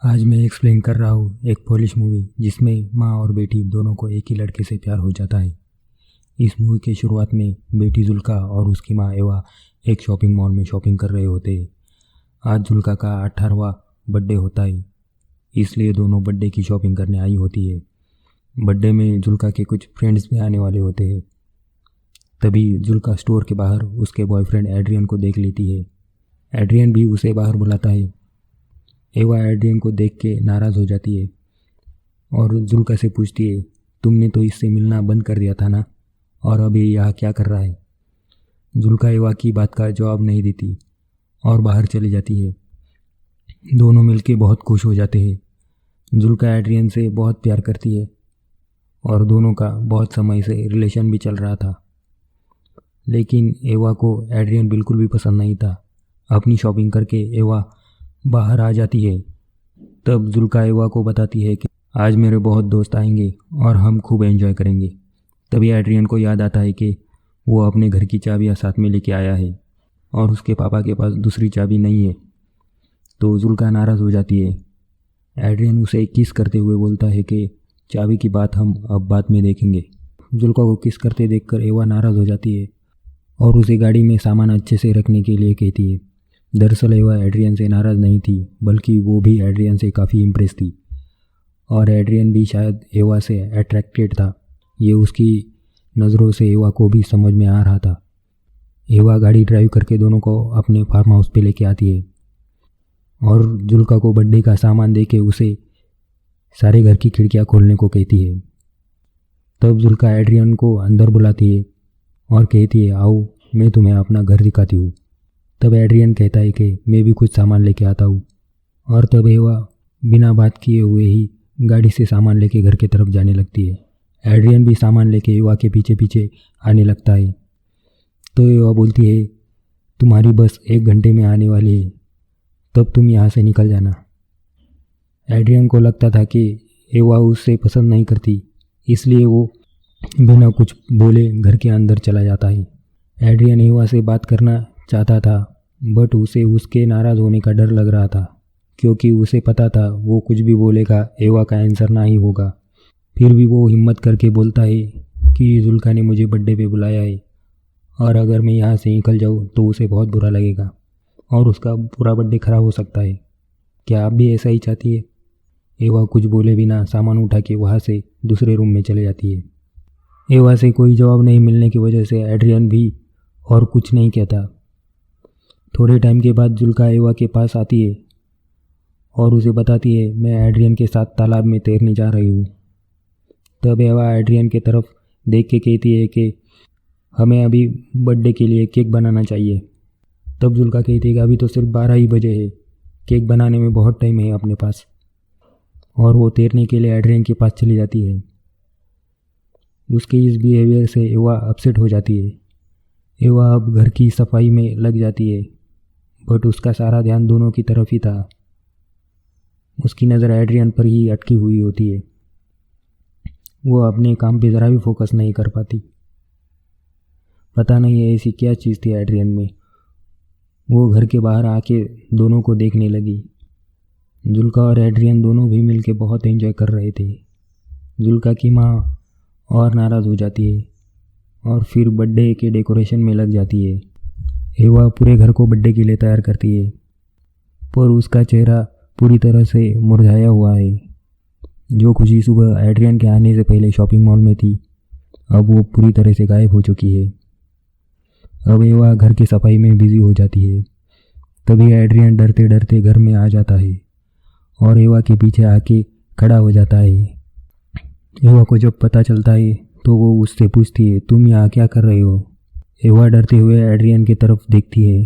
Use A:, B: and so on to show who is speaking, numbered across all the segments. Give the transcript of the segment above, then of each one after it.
A: आज मैं एक्सप्लेन कर रहा हूँ एक पोलिश मूवी जिसमें माँ और बेटी दोनों को एक ही लड़के से प्यार हो जाता है। इस मूवी के शुरुआत में बेटी जुल्का और उसकी माँ एवा एक शॉपिंग मॉल में शॉपिंग कर रहे होते हैं। आज जुल्का का 18वां बर्थडे होता है, इसलिए दोनों बर्थडे की शॉपिंग करने आई होती है। बर्थडे में जुल्का के कुछ फ्रेंड्स भी आने वाले होते हैं। तभी जुल्का स्टोर के बाहर उसके बॉयफ्रेंड एड्रियन को देख लेती है। एड्रियन भी उसे बाहर बुलाता है। एवा एड्रियन को देख के नाराज़ हो जाती है और जुल्का से पूछती है, तुमने तो इससे मिलना बंद कर दिया था ना, और अभी यहाँ क्या कर रहा है। जुल्का एवा की बात का जवाब नहीं देती और बाहर चली जाती है। दोनों मिलके बहुत खुश हो जाते हैं। जुल्का एड्रियन से बहुत प्यार करती है और दोनों का बहुत समय से रिलेशन भी चल रहा था। लेकिन एवा को एड्रियन बिल्कुल भी पसंद नहीं था। अपनी शॉपिंग करके एवा बाहर आ जाती है। तब जुल्का एवा को बताती है कि आज मेरे बहुत दोस्त आएंगे और हम खूब एंजॉय करेंगे। तभी एड्रियन को याद आता है कि वो अपने घर की चाबियाँ साथ में लेके आया है और उसके पापा के पास दूसरी चाबी नहीं है। तो जुल्का नाराज़ हो जाती है। एड्रियन उसे किस करते हुए बोलता है कि चाबी की बात हम अब बाद में देखेंगे। जुल्का को किस करते देखकर एवा नाराज़ हो जाती है और उसे गाड़ी में सामान अच्छे से रखने के लिए कहती है। दरअसल एवा एड्रियन से नाराज़ नहीं थी, बल्कि वो भी एड्रियन से काफ़ी इम्प्रेस थी और एड्रियन भी शायद एवा से अट्रैक्टेड था। ये उसकी नज़रों से एवा को भी समझ में आ रहा था। एवा गाड़ी ड्राइव करके दोनों को अपने फार्म हाउस पे लेके आती है और जुल्का को बर्थडे का सामान दे के उसे सारे घर की खिड़कियाँ खोलने को कहती है। तब जुल्का एड्रियन को अंदर बुलाती है और कहती है, आओ मैं तुम्हें अपना घर दिखाती हूँ। तब एड्रियन कहता है कि मैं भी कुछ सामान लेके आता हूँ, और तब एवा बिना बात किए हुए ही गाड़ी से सामान लेके घर की तरफ जाने लगती है। एड्रियन भी सामान लेके एवा के पीछे पीछे आने लगता है। तो एवा बोलती है, तुम्हारी बस 1 घंटे में आने वाली है, तब तुम यहाँ से निकल जाना। एड्रियन को लगता था कि एवा उससे पसंद नहीं करती, इसलिए वो बिना कुछ बोले घर के अंदर चला जाता है। एड्रियन एवा से बात करना चाहता था, बट उसे उसके नाराज़ होने का डर लग रहा था, क्योंकि उसे पता था वो कुछ भी बोलेगा एवा का आंसर ना ही होगा। फिर भी वो हिम्मत करके बोलता है कि जुल्का ने मुझे बर्थडे पे बुलाया है और अगर मैं यहाँ से निकल जाऊँ तो उसे बहुत बुरा लगेगा और उसका पूरा बर्थडे ख़राब हो सकता है। क्या आप भी ऐसा ही चाहती है? एवा कुछ बोले बिना सामान उठा के वहाँ से दूसरे रूम में चले जाती है। एवा से कोई जवाब नहीं मिलने की वजह से एड्रियन भी और कुछ नहीं कहता। थोड़े टाइम के बाद जुल्का एवा के पास आती है और उसे बताती है, मैं एड्रियन के साथ तालाब में तैरने जा रही हूँ। तब एवा एड्रियन की तरफ देख के कहती है कि हमें अभी बर्थडे के लिए केक बनाना चाहिए। तब जुल्का कहती है कि अभी तो सिर्फ 12 ही बजे है, केक बनाने में बहुत टाइम है अपने पास। और वो तैरने के लिए एड्रियन के पास चली जाती है। उसके इस बिहेवियर से एवा अपसेट हो जाती है। एवा अब घर की सफाई में लग जाती है, बट उसका सारा ध्यान दोनों की तरफ ही था। उसकी नज़र एड्रियन पर ही अटकी हुई होती है। वो अपने काम पे ज़रा भी फोकस नहीं कर पाती। पता नहीं है ऐसी क्या चीज़ थी एड्रियन में। वो घर के बाहर आके दोनों को देखने लगी। जुल्का और एड्रियन दोनों भी मिलके बहुत एंजॉय कर रहे थे। जुल्का की माँ और नाराज़ हो जाती है और फिर बर्थडे के डेकोरेशन में लग जाती है। एवा पूरे घर को बर्थडे के लिए तैयार करती है, पर उसका चेहरा पूरी तरह से मुरझाया हुआ है। जो खुशी सुबह एड्रियन के आने से पहले शॉपिंग मॉल में थी, अब वो पूरी तरह से गायब हो चुकी है। अब एवा घर की सफाई में बिजी हो जाती है। तभी एड्रियन डरते डरते घर में आ जाता है और एवा के पीछे आके खड़ा हो जाता है। एवा को जब पता चलता है तो वो उससे पूछती है, तुम यहाँ क्या कर रहे हो? एवा डरते हुए एड्रियन की तरफ देखती है।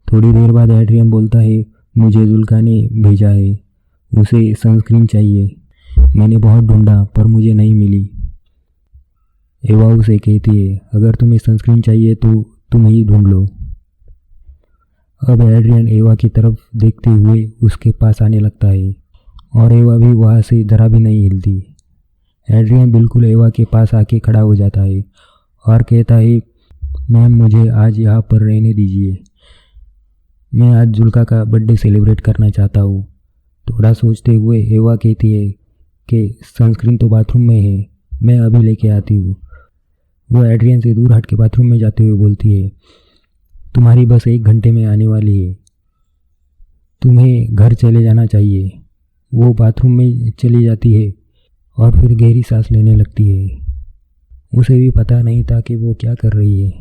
A: थोड़ी देर बाद एड्रियन बोलता है, मुझे जुल्का ने भेजा है, उसे सनस्क्रीन चाहिए। मैंने बहुत ढूंढा पर मुझे नहीं मिली। एवा उसे कहती है, अगर तुम्हें सनस्क्रीन चाहिए तो तुम ही ढूंढ लो। अब एड्रियन एवा की तरफ देखते हुए उसके पास आने लगता है और एवा भी वहाँ से ज़रा भी नहीं हिलती। एड्रियन बिल्कुल एवा के पास आके खड़ा हो जाता है और कहता है, मैम मुझे आज यहाँ पर रहने दीजिए, मैं आज जुल्का का बर्थडे सेलिब्रेट करना चाहता हूँ। तो थोड़ा सोचते हुए एवा कहती है कि सनस्क्रीन तो बाथरूम में है, मैं अभी लेके आती हूँ। वो एड्रियन से दूर हट के बाथरूम में जाते हुए बोलती है, तुम्हारी बस 1 घंटे में आने वाली है, तुम्हें घर चले जाना चाहिए। वो बाथरूम में चली जाती है और फिर गहरी सांस लेने लगती है। उसे भी पता नहीं था कि वो क्या कर रही है।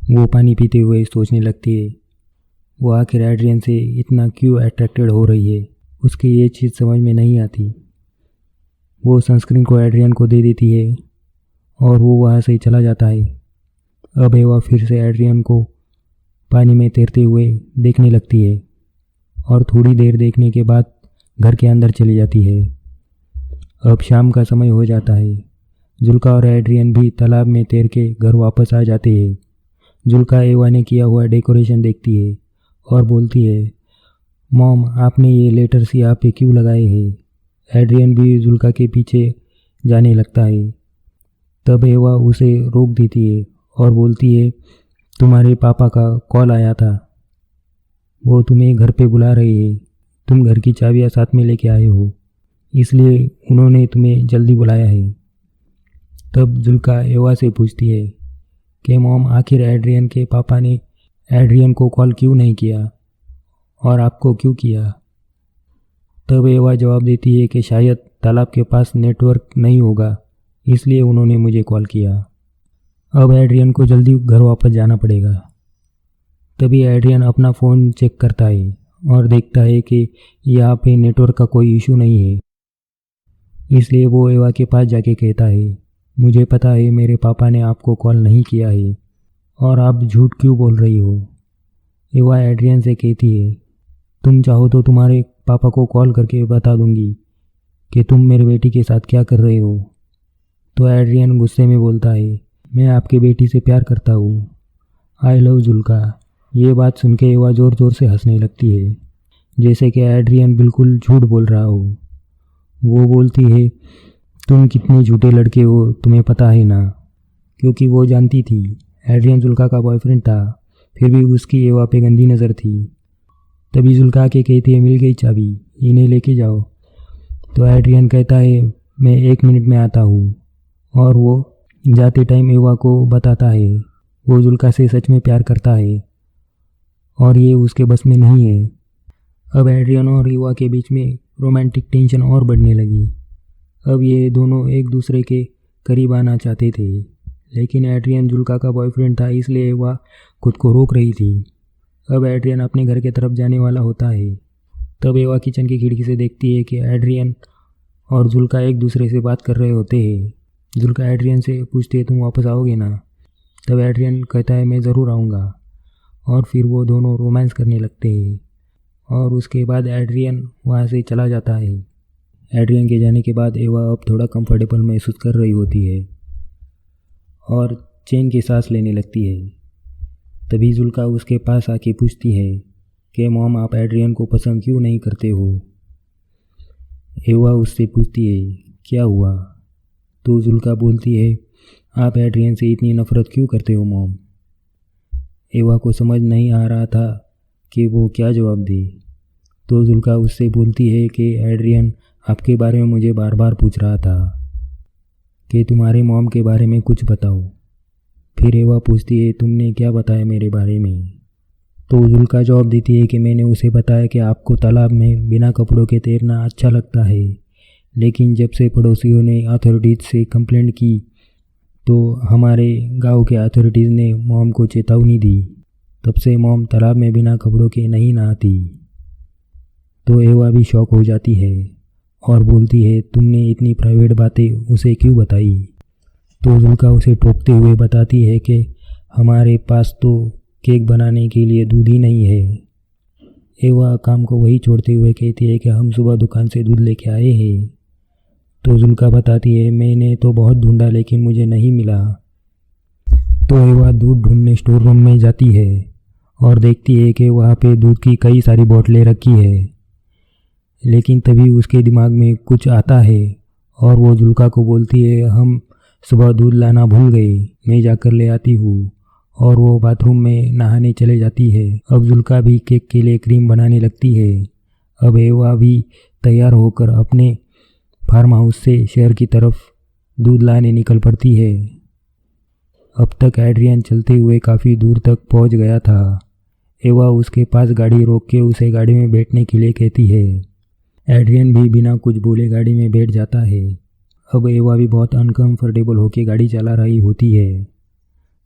A: वो पानी पीते हुए सोचने लगती है, वो आखिर एड्रियन से इतना क्यों अट्रैक्टेड हो रही है। उसकी ये चीज़ समझ में नहीं आती। वो सनस्क्रीन को एड्रियन को दे देती है और वो वहाँ से चला जाता है। अब एवा फिर से एड्रियन को पानी में तैरते हुए देखने लगती है और थोड़ी देर देखने के बाद घर के अंदर चली जाती है। अब शाम का समय हो जाता है। जुल्का और एड्रियन भी तालाब में तैर के घर वापस आ जाते हैं। जुल्का एवा ने किया हुआ डेकोरेशन देखती है और बोलती है, मॉम आपने ये लेटर्स यहाँ पे क्यों लगाए हैं। एड्रियन भी जुल्का के पीछे जाने लगता है। तब एवा उसे रोक देती है और बोलती है, तुम्हारे पापा का कॉल आया था, वो तुम्हें घर पे बुला रहे हैं, तुम घर की चाबियाँ साथ में लेके आए हो, इसलिए उन्होंने तुम्हें जल्दी बुलाया है। तब जुल्का एवा से पूछती है कि मॉम आखिर एड्रियन के पापा ने एड्रियन को कॉल क्यों नहीं किया और आपको क्यों किया। तब एवा जवाब देती है कि शायद तालाब के पास नेटवर्क नहीं होगा, इसलिए उन्होंने मुझे कॉल किया। अब एड्रियन को जल्दी घर वापस जाना पड़ेगा। तभी एड्रियन अपना फ़ोन चेक करता है और देखता है कि यहाँ पे नेटवर्क का कोई इशू नहीं है। इसलिए वो एवा के पास जाके कहता है, मुझे पता है मेरे पापा ने आपको कॉल नहीं किया है और आप झूठ क्यों बोल रही हो। एवा एड्रियन से कहती है, तुम चाहो तो तुम्हारे पापा को कॉल करके बता दूंगी कि तुम मेरे बेटी के साथ क्या कर रहे हो। तो एड्रियन गुस्से में बोलता है, मैं आपकी बेटी से प्यार करता हूँ, आई लव जुल्का। ये बात सुन के एवा ज़ोर ज़ोर से हंसने लगती है, जैसे कि एड्रियन बिल्कुल झूठ बोल रहा हो। वो बोलती है, तुम कितने झूठे लड़के हो तुम्हें पता है ना। क्योंकि वो जानती थी एड्रियन जुल्का का बॉयफ्रेंड था, फिर भी उसकी एवा पे गंदी नज़र थी। तभी जुल्का के कहती है, मिल गई चाबी, इन्हें लेके जाओ। तो एड्रियन कहता है, मैं 1 मिनट में आता हूँ। और वो जाते टाइम एवा को बताता है वो जुल्का से सच में प्यार करता है और ये उसके बस में नहीं है। अब एड्रियन और एवा के बीच में रोमांटिक टेंशन और बढ़ने लगी। अब ये दोनों एक दूसरे के करीब आना चाहते थे, लेकिन एड्रियन जुल्का का बॉयफ्रेंड था, इसलिए एवा खुद को रोक रही थी। अब एड्रियन अपने घर के तरफ जाने वाला होता है। तब एवा किचन की खिड़की से देखती है कि एड्रियन और जुल्का एक दूसरे से बात कर रहे होते हैं। जुल्का एड्रियन से पूछती है, तुम वापस आओगे ना। तब एड्रियन कहता है, मैं ज़रूर आऊँगा। और फिर वो दोनों रोमांस करने लगते हैं और उसके बाद एड्रियन वहाँ से चला जाता है। एड्रियन के जाने के बाद एवा अब थोड़ा कंफर्टेबल महसूस कर रही होती है और चैन की सांस लेने लगती है। तभी जुल्का उसके पास आके पूछती है कि मॉम आप एड्रियन को पसंद क्यों नहीं करते हो। एवा उससे पूछती है, क्या हुआ। तो जुल्का बोलती है, आप एड्रियन से इतनी नफ़रत क्यों करते हो मॉम। एवा को समझ नहीं आ रहा था कि वो क्या जवाब दे। तो जुल्का उससे बोलती है कि एड्रियन आपके बारे में मुझे बार बार पूछ रहा था कि तुम्हारे मॉम के बारे में कुछ बताओ। फिर एवा पूछती है, तुमने क्या बताया मेरे बारे में। तो जुल्का जवाब देती है कि मैंने उसे बताया कि आपको तालाब में बिना कपड़ों के तैरना अच्छा लगता है, लेकिन जब से पड़ोसियों ने अथॉरिटीज़ से कंप्लेंट की तो हमारे गांव के अथॉरिटीज़ ने मॉम को चेतावनी दी। तब से मॉम तालाब में बिना कपड़ों के नहीं नहाती। तो एवा भी शॉक हो जाती है और बोलती है, तुमने इतनी प्राइवेट बातें उसे क्यों बताई। तो जुल्का उसे टोकते हुए बताती है कि हमारे पास तो केक बनाने के लिए दूध ही नहीं है। एवा काम को वही छोड़ते हुए कहती है कि हम सुबह दुकान से दूध लेके आए हैं। तो जुल्का बताती है, मैंने तो बहुत ढूंढा लेकिन मुझे नहीं मिला। तो एवा दूध ढूंढने स्टोर रूम में जाती है और देखती है कि वहाँ पे दूध की कई सारी बोतलें रखी है। लेकिन तभी उसके दिमाग में कुछ आता है और वो जुल्का को बोलती है, हम सुबह दूध लाना भूल गए, मैं जाकर ले आती हूँ। और वो बाथरूम में नहाने चले जाती है। अब जुल्का भी केक के लिए क्रीम बनाने लगती है। अब एवा भी तैयार होकर अपने फार्म हाउस से शहर की तरफ दूध लाने निकल पड़ती है। अब तक एड्रियन चलते हुए काफ़ी दूर तक पहुंच गया था। एवा उसके पास गाड़ी रोक के उसे गाड़ी में बैठने के लिए कहती है। एड्रियन भी बिना कुछ बोले गाड़ी में बैठ जाता है। अब एवा भी बहुत अनकंफर्टेबल होकर गाड़ी चला रही होती है।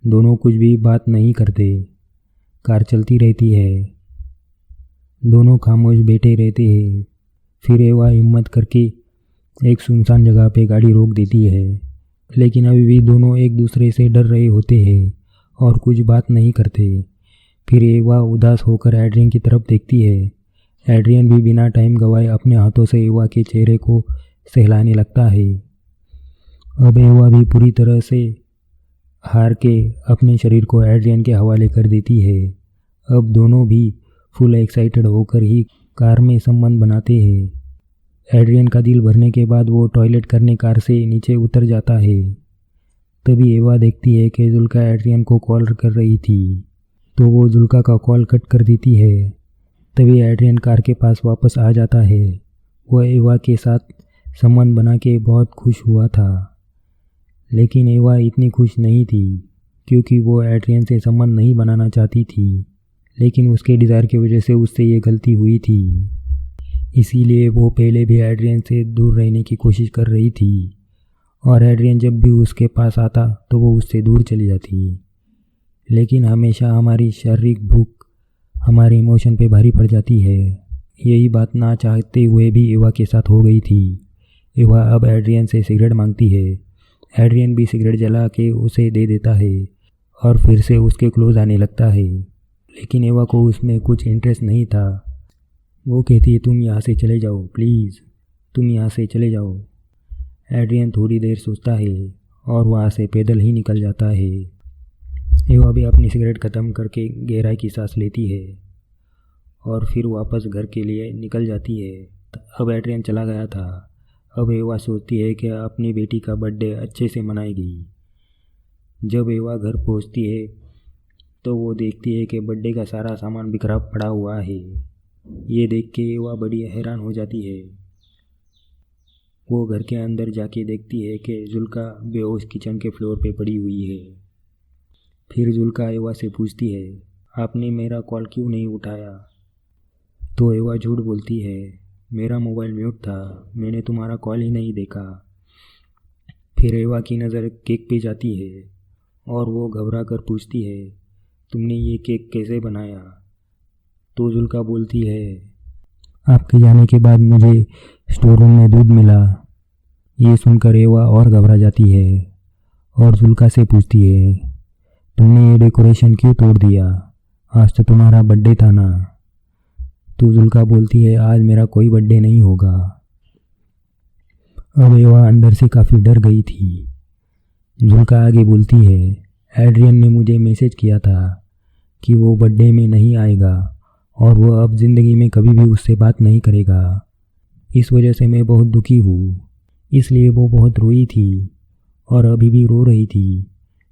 A: दोनों कुछ भी बात नहीं करते। कार चलती रहती है। दोनों खामोश बैठे रहते हैं। फिर एवा हिम्मत करके एक सुनसान जगह पे गाड़ी रोक देती है, लेकिन अभी भी दोनों एक दूसरे से डर रहे होते हैं और कुछ बात नहीं करते। फिर एवा उदास होकर एड्रियन की तरफ देखती है। एड्रियन भी बिना टाइम गवाए अपने हाथों से एवा के चेहरे को सहलाने लगता है। अब एवा भी पूरी तरह से हार के अपने शरीर को एड्रियन के हवाले कर देती है। अब दोनों भी फुल एक्साइटेड होकर ही कार में संबंध बनाते हैं। एड्रियन का दिल भरने के बाद वो टॉयलेट करने कार से नीचे उतर जाता है। तभी एवा देखती है कि जुल्का एड्रियन को कॉल कर रही थी, तो वो जुल्का का कॉल कट कर देती है। तभी एड्रियन कार के पास वापस आ जाता है। वह एवा के साथ संबंध बना के बहुत खुश हुआ था, लेकिन एवा इतनी खुश नहीं थी क्योंकि वो एड्रियन से संबंध नहीं बनाना चाहती थी, लेकिन उसके डिज़ायर की वजह से उससे ये गलती हुई थी। इसीलिए वो पहले भी एड्रियन से दूर रहने की कोशिश कर रही थी और एड्रियन जब भी उसके पास आता तो वो उससे दूर चली जाती। लेकिन हमेशा हमारी शारीरिक भूख हमारे इमोशन पे भारी पड़ जाती है। यही बात ना चाहते हुए भी एवा के साथ हो गई थी। एवा अब एड्रियन से सिगरेट मांगती है। एड्रियन भी सिगरेट जला के उसे दे देता है और फिर से उसके क्लोज आने लगता है, लेकिन एवा को उसमें कुछ इंटरेस्ट नहीं था। वो कहती है, तुम यहाँ से चले जाओ प्लीज़, तुम यहाँ से चले जाओ। एड्रियन थोड़ी देर सोचता है और वहाँ से पैदल ही निकल जाता है। एवा भी अपनी सिगरेट ख़त्म करके गहराई की सांस लेती है और फिर वापस घर के लिए निकल जाती है। अब एड्रियन चला गया था। अब एवा सोचती है कि अपनी बेटी का बर्थडे अच्छे से मनाएगी। जब एवा घर पहुंचती है तो वो देखती है कि बर्थडे का सारा सामान बिखरा पड़ा हुआ है। ये देख के एवा बड़ी हैरान हो जाती है। वो घर के अंदर जाके देखती है कि जुल्का बेहोश किचन के फ्लोर पे पड़ी हुई है। फिर जुल्का एवा से पूछती है, आपने मेरा कॉल क्यों नहीं उठाया? तो एवा झूठ बोलती है, मेरा मोबाइल म्यूट था, मैंने तुम्हारा कॉल ही नहीं देखा। फिर एवा की नज़र केक पे जाती है और वो घबरा कर पूछती है, तुमने ये केक कैसे बनाया? तो जुल्का बोलती है, आपके जाने के बाद मुझे स्टोर रूम में दूध मिला। ये सुनकर एवा और घबरा जाती है और जुल्का से पूछती है, तुमने ये डेकोरेशन क्यों तोड़ दिया? आज तो तुम्हारा बर्थडे था ना। तो जुल्का बोलती है, आज मेरा कोई बर्थडे नहीं होगा। अब एवा अंदर से काफ़ी डर गई थी। जुल्का आगे बोलती है, एड्रियन ने मुझे मैसेज किया था कि वो बर्थडे में नहीं आएगा और वो अब ज़िंदगी में कभी भी उससे बात नहीं करेगा। इस वजह से मैं बहुत दुखी हूँ। इसलिए वो बहुत रोई थी और अभी भी रो रही थी।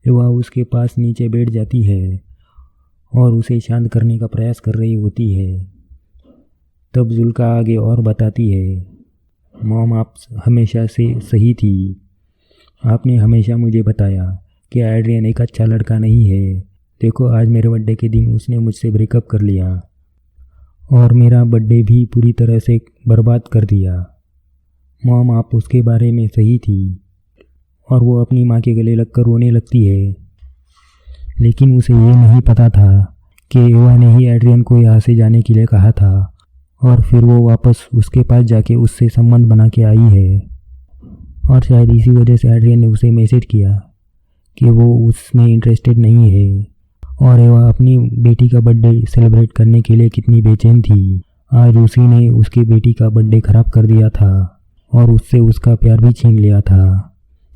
A: एवा उसके पास नीचे बैठ जाती है और उसे शांत करने का प्रयास कर रही होती है। तब जुल्का आगे और बताती है, मॉम आप हमेशा से सही थी। आपने हमेशा मुझे बताया कि एड्रियन एक अच्छा लड़का नहीं है। देखो आज मेरे बर्थडे के दिन उसने मुझसे ब्रेकअप कर लिया और मेरा बर्थडे भी पूरी तरह से बर्बाद कर दिया। मॉम आप उसके बारे में सही थी। और वो अपनी माँ के गले लगकर रोने लगती है। लेकिन उसे ये नहीं पता था कि एवा ने ही एड्रियन को यहाँ से जाने के लिए कहा था और फिर वो वापस उसके पास जाके उससे संबंध बना के आई है। और शायद इसी वजह से एड्रियन ने उसे मैसेज किया कि वो उसमें इंटरेस्टेड नहीं है। और एवा अपनी बेटी का बर्थडे सेलिब्रेट करने के लिए कितनी बेचैन थी। आज उसी ने उसकी बेटी का बर्थडे ख़राब कर दिया था और उससे उसका प्यार भी छीन लिया था।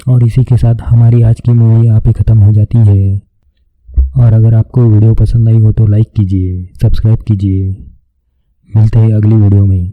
A: और इसी के साथ हमारी आज की मूवी यहाँ पे ख़त्म हो जाती है। और अगर आपको वीडियो पसंद आई हो तो लाइक कीजिए, सब्सक्राइब कीजिए। मिलते हैं अगली वीडियो में।